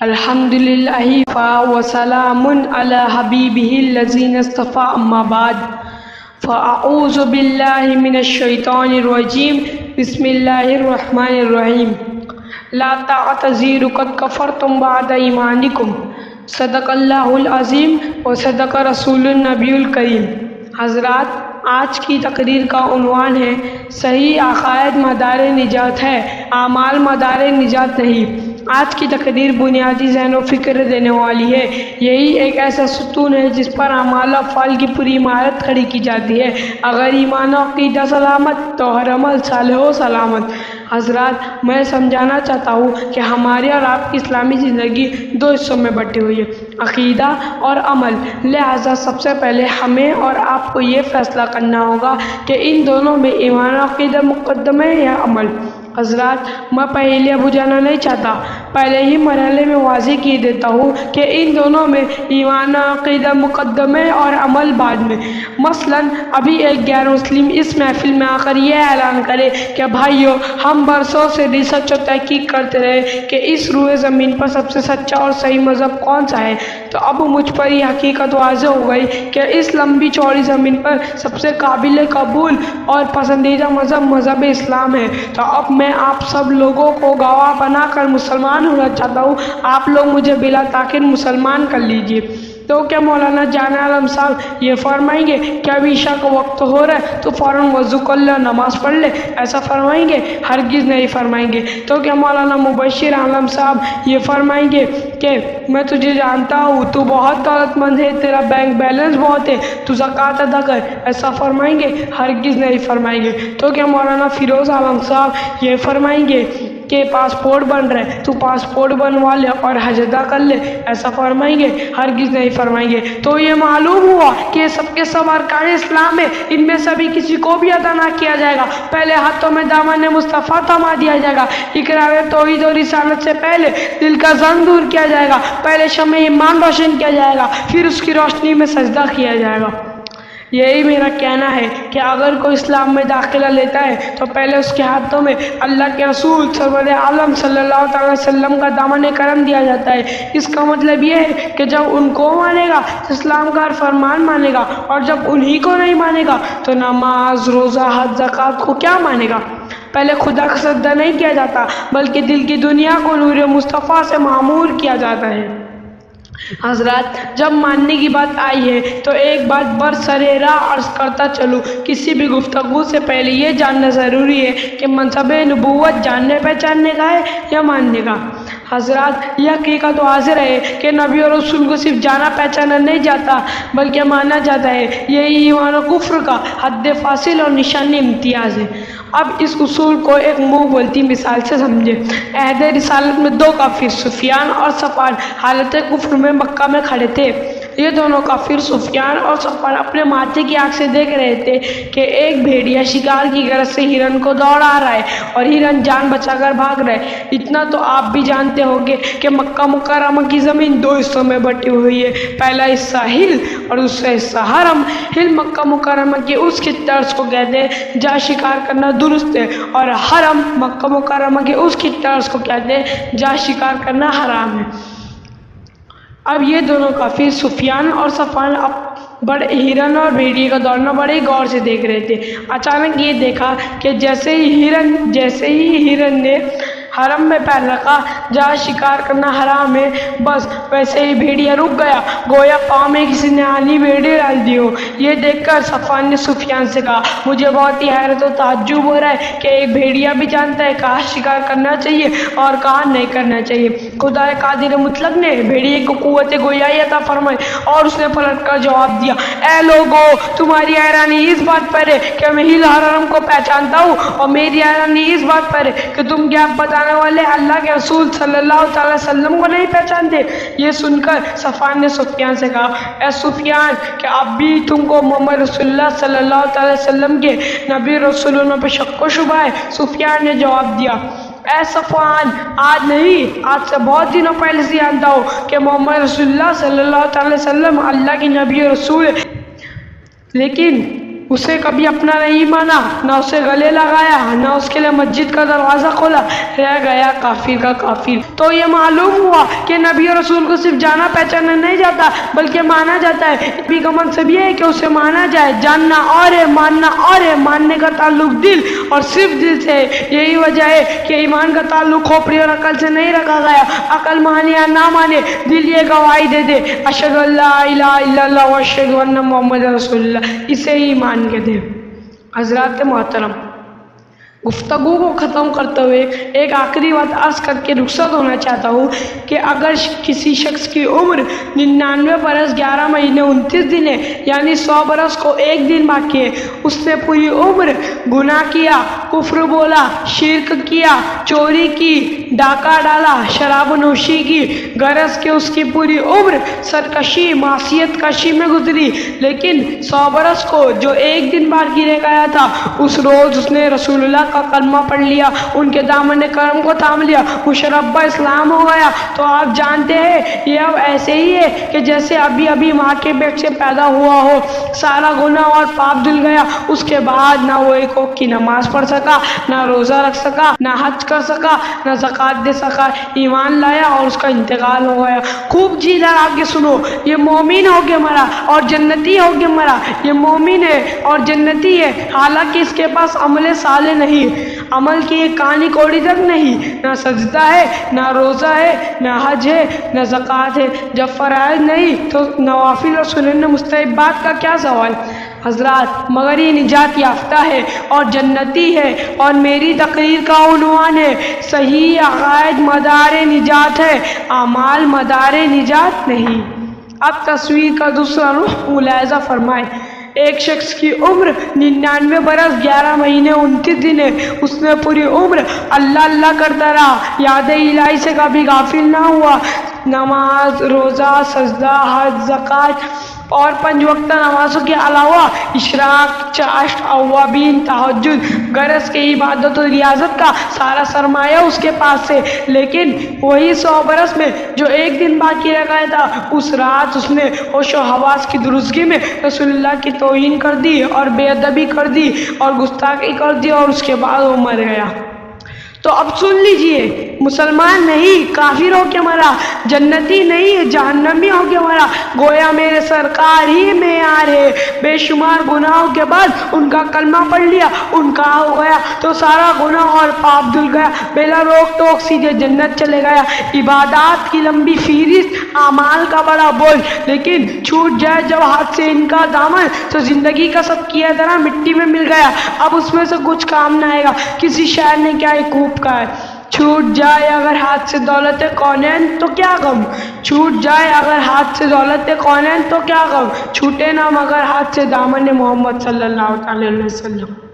الحمدللہ وسلام علی حبیبہ الذی اصطفیٰ اما بعد فاعوذ باللہ من الشیطان الرجیم بسم اللہ الرحمن الرحیم لا تعتذروا قد کفرتم بعد ایمانکم صدق اللہ العظیم و صدق رسول النبی الکریم۔ حضرات، آج کی تقریر کا عنوان ہے صحیح عقائد مدار نجات ہے، اعمال مدار نجات نہیں۔ آج کی تقریر بنیادی ذہن و فکر دینے والی ہے۔ یہی ایک ایسا ستون ہے جس پر اعمال و افعال کی پوری عمارت کھڑی کی جاتی ہے۔ اگر ایمان و عقیدہ سلامت تو ہر عمل صالح و سلامت۔ حضرات، میں سمجھانا چاہتا ہوں کہ ہماری اور آپ کی اسلامی زندگی دو حصوں میں بٹی ہوئی ہے، عقیدہ اور عمل۔ لہٰذا سب سے پہلے ہمیں اور آپ کو یہ فیصلہ کرنا ہوگا کہ ان دونوں میں ایمان و عقیدہ مقدم ہے یا عمل۔ حضرات، میں پہیلیاں بجھانا نہیں چاہتا، پہلے ہی مرحلے میں واضح کیے دیتا ہوں کہ ان دونوں میں ایمان و عقیدہ مقدم ہے اور عمل بعد میں۔ مثلاً ابھی ایک غیر مسلم اس محفل میں آ کر یہ اعلان کرے کہ بھائیو، ہم برسوں سے ریسرچ و تحقیق کرتے رہے کہ اس روئے زمین پر سب سے سچا اور صحیح مذہب کون سا ہے، تو اب مجھ پر یہ حقیقت واضح ہو گئی کہ اس لمبی چوڑی زمین پر سب سے قابل قبول اور پسندیدہ مذہب اسلام ہے۔ تو اب میں آپ سب لوگوں کو گواہ بنا کر مسلمان ہونا چاہتا ہوں، آپ لوگ مجھے بلا تاخیر مسلمان کر لیجئے۔ تو کیا مولانا جان عالم صاحب یہ فرمائیں گے کہ اب عشاء کا وقت ہو رہا ہے تو فوراً وضو کر لے، نماز پڑھ لے، ایسا فرمائیں گے؟ ہرگز نہیں فرمائیں گے۔ تو کیا مولانا مبشر عالم صاحب یہ فرمائیں گے کہ میں تجھے جانتا ہوں، تو بہت دولت مند ہے، تیرا بینک بیلنس بہت ہے، تو زکوٰۃ ادا کر، ایسا فرمائیں گے؟ ہرگز نہیں فرمائیں گے۔ تو کیا مولانا فیروز عالم صاحب یہ فرمائیں گے کہ پاسپورٹ بن رہا ہے، تو پاسپورٹ بنوا لے اور حج ادا کر لے، ایسا فرمائیں گے؟ ہرگز نہیں فرمائیں گے۔ تو یہ معلوم ہوا کہ یہ سب کے سب ارکان اسلام ہے، ان میں سے بھی کسی کو بھی ادا نہ کیا جائے گا۔ پہلے ہاتھوں میں دامن مصطفیٰ تھما دیا جائے گا، اقرار توحید اور رسالت سے پہلے دل کا زنگ دور کیا جائے گا، پہلے شمع ایمان روشن کیا جائے گا، پھر اس کی روشنی میں سجدہ کیا جائے گا۔ یہی میرا کہنا ہے کہ اگر کوئی اسلام میں داخلہ لیتا ہے تو پہلے اس کے ہاتھوں میں اللہ کے رسول سرور عالم صلی اللہ تعالی وسلم کا دامن کرم دیا جاتا ہے۔ اس کا مطلب یہ ہے کہ جب ان کو مانے گا تو اسلام کا ہر فرمان مانے گا، اور جب انہی کو نہیں مانے گا تو نماز، روزہ، حج، زکوٰۃ کو کیا مانے گا؟ پہلے خدا کا سجدہ نہیں کیا جاتا بلکہ دل کی دنیا کو نور مصطفیٰ سے معمور کیا جاتا ہے۔ حضرات، جب ماننے کی بات آئی ہے تو ایک بات برسر راہ عرض کرتا چلوں، کسی بھی گفتگو سے پہلے یہ جاننا ضروری ہے کہ منصب نبوت جاننے پہچاننے کا ہے یا ماننے کا۔ حضرات، یہ حقیقت واضح ہے کہ نبی اور رسول کو صرف جانا پہچانا نہیں جاتا بلکہ مانا جاتا ہے۔ یہی ایمان و کفر کا حد فاصل اور نشانی امتیاز ہے۔ اب اس اصول کو ایک منہ بولتی مثال سے سمجھے۔ عہد رسالت میں دو کافر، سفیان اور صفوان، حالت کفر میں مکہ میں کھڑے تھے۔ یہ دونوں کافر سفیان اور صفوان اپنے ماتھے کی آنکھ سے دیکھ رہے تھے کہ ایک بھیڑیا شکار کی غرض سے ہرن کو دوڑا رہا ہے اور ہرن جان بچا کر بھاگ رہا ہے۔ اتنا تو آپ بھی جانتے ہوں گے کہ مکہ مکرمہ کی زمین دو حصوں میں بٹی ہوئی ہے، پہلا حصہ ہل اور دوسرا حصہ حرم۔ ہل مکہ مکرمہ کی اس خطے ارض کو کہتے ہیں جہاں شکار کرنا درست ہے، اور حرم مکہ مکرمہ کے اس خطے ارض کو کہتے ہیں جہاں شکار کرنا حرام ہے۔ اب یہ دونوں کافر سفیان اور صفوان بڑے ہرن اور بھیڑیے کا دوڑنا بڑے غور سے دیکھ رہے تھے۔ اچانک یہ دیکھا کہ جیسے ہی ہرن نے حرم میں پیر رکھا جہاں شکار کرنا حرام ہے، بس ویسے ہی بھیڑیا رک گیا، گویا پاؤں میں کسی نے آلی بھیڑی ڈال دی ہو۔ یہ دیکھ کر صفوان نے سفیان سے کہا، مجھے بہت ہی حیرت و تعجب ہو رہا ہے کہ ایک بھیڑیا بھی جانتا ہے کہاں شکار کرنا چاہیے اور کہاں نہیں کرنا چاہیے۔ خدا قادر مطلق نے بھیڑیے کو قوت گویائی عطا فرمائی اور اس نے پلٹ کر جواب دیا، اے لوگو، تمہاری حیرانی اس بات پر ہے کہ میں ہل حرم کو پہچانتا ہوں، اور میری حیرانی اس بات پر ہے کہ تم کیا بتانے والے اللہ کے رسول صلی اللہ تعالی وسلم کو نہیں پہچانتے۔ یہ سن کر صفوان نے سفیان سے کہا، اے سفیان، کہ اب بھی تم کو محمد رسول اللہ صلی اللہ تعالی وسلم کے نبی رسولوں پہ شک و شبہ ہے؟ سفیان نے جواب دیا، اے صفوان، آج نہیں، آج سے بہت دنوں پہلے سے جانتا ہوں کہ محمد رسول اللہ صلی اللہ تعالی وسلم اللہ کی نبی اور رسول ہے، لیکن اسے کبھی اپنا نہیں مانا، نہ اسے گلے لگایا، نہ اس کے لیے مسجد کا دروازہ کھولا، رہ گیا کافر کا کافر۔ تو یہ معلوم ہوا کہ نبی اور رسول کو صرف جانا پہچانا نہیں جاتا بلکہ مانا جاتا ہے۔ نبی کا منصب یہ ہے کہ اسے مانا جائے، جاننا اور ہے، ماننا اور ہے۔ ماننے کا تعلق دل اور صرف دل سے ہے۔ یہی وجہ ہے کہ ایمان کا تعلق کھوپڑی اور عقل سے نہیں رکھا گیا۔ عقل مانے یا نہ مانے، دل یہ گواہی دے دے اشہد ان لا الہ الا اللہ واشہد ان محمد رسول اللہ، اسے ہی ایمان کہتے ہیں۔ حضرات محترم، گفتگو کو ختم کرتے ہوئے ایک آخری بات عرض کر کے رخصت ہونا چاہتا ہوں کہ اگر کسی شخص کی عمر 99 برس 11 مہینے 29 دن ہے، یعنی 100 برس کو ایک دن باقی ہے، اس نے پوری عمر گناہ کیا، کفر بولا، شرک کیا، چوری کی، ڈاکہ ڈالا، شراب نوشی کی، غرض کہ اس کی پوری عمر سرکشی معصیت کشی میں گزری، لیکن 100 برس کو جو ایک دن باقی رہ گیا تھا، اس روز اس نے رسول اللہ کا کلمہ پڑھ لیا، ان کے دامن کرم کو تھام لیا، مشربہ اسلام ہو گیا، تو آپ جانتے ہیں یہ اب ایسے ہی ہے کہ جیسے ابھی ابھی ماں کے پیٹ سے پیدا ہوا ہو۔ سارا گناہ اور پاپ دھل گیا، اس کے بعد نہ وہ ایک وقت کی نماز پڑھ سکا، نہ روزہ رکھ سکا، نہ حج کر سکا، نہ زکوٰۃ دے سکا، ایمان لایا اور اس کا انتقال ہو گیا۔ خوب جی لگا کے سنو، یہ مومن ہو کے مرا اور جنتی ہو کے مرا، یہ مومن ہے اور جنتی ہے، حالانکہ اس کے پاس عمل صالح نہیں، عمل کی ایک کہانی کوڑی تک نہیں، نہ سجدہ ہے، نہ روزہ ہے، نہ حج ہے، نہ زکوٰۃ ہے۔ جب فرائض نہیں تو نوافل اور سنن مستحبات کا کیا سوال؟ حضرات، مگر یہ نجات یافتہ ہے اور جنتی ہے، اور میری تقریر کا عنوان ہے صحیح عقائد مدار نجات ہے، اعمال مدار نجات نہیں۔ اب تصویر کا دوسرا رخ ملاحظہ فرمائیں۔ ایک شخص کی عمر 99 برس 11 مہینے 29 دن ہے، اس نے پوری عمر اللہ اللہ کرتا رہا، یاد الہی سے کبھی غافل نہ ہوا، نماز، روزہ، سجدہ، حج، زکوٰۃ اور 5 وقت نمازوں کے علاوہ اشراق، چاشت، اوابین، تہجد، غرض کے عبادت و ریاضت کا سارا سرمایہ اس کے پاس ہے، لیکن وہی 100 برس میں جو ایک دن باقی رہ گیا تھا، اس رات اس نے ہوش و حواس کی درستگی میں رسول اللہ کی توہین کر دی اور بے ادبی کر دی اور گستاخی کر دی، اور اس کے بعد وہ مر گیا۔ تو اب سن لیجئے، مسلمان نہیں، کافر ہو کے مرا، جنتی نہیں، جہنمی ہو کے مرا، گویا میرے سرکار ہی معیار ہے۔ بے شمار گناہوں کے بعد ان کا کلمہ پڑھ لیا، ان کا ہو گیا تو سارا گناہ اور پاپ دھل گیا، بلا روک ٹوک سیدھے جنت چلے گیا۔ عبادات کی لمبی فہرست، اعمال کا بڑا بوجھ، لیکن چھوٹ جائے جب ہاتھ سے ان کا دامن تو زندگی کا سب کیا طرح مٹی میں مل گیا، اب اس میں سے کچھ کام نہ آئے گا۔ کسی شاعر نے کیا ایک خوب کہا ہے، چھوٹ جائے اگر ہاتھ سے دولت کونین تو کیا غم، چھوٹ جائے اگر ہاتھ سے دولت کونین تو کیا غم، چھوٹے نہ مگر ہاتھ سے دامن محمد صلی اللہ علیہ وسلم۔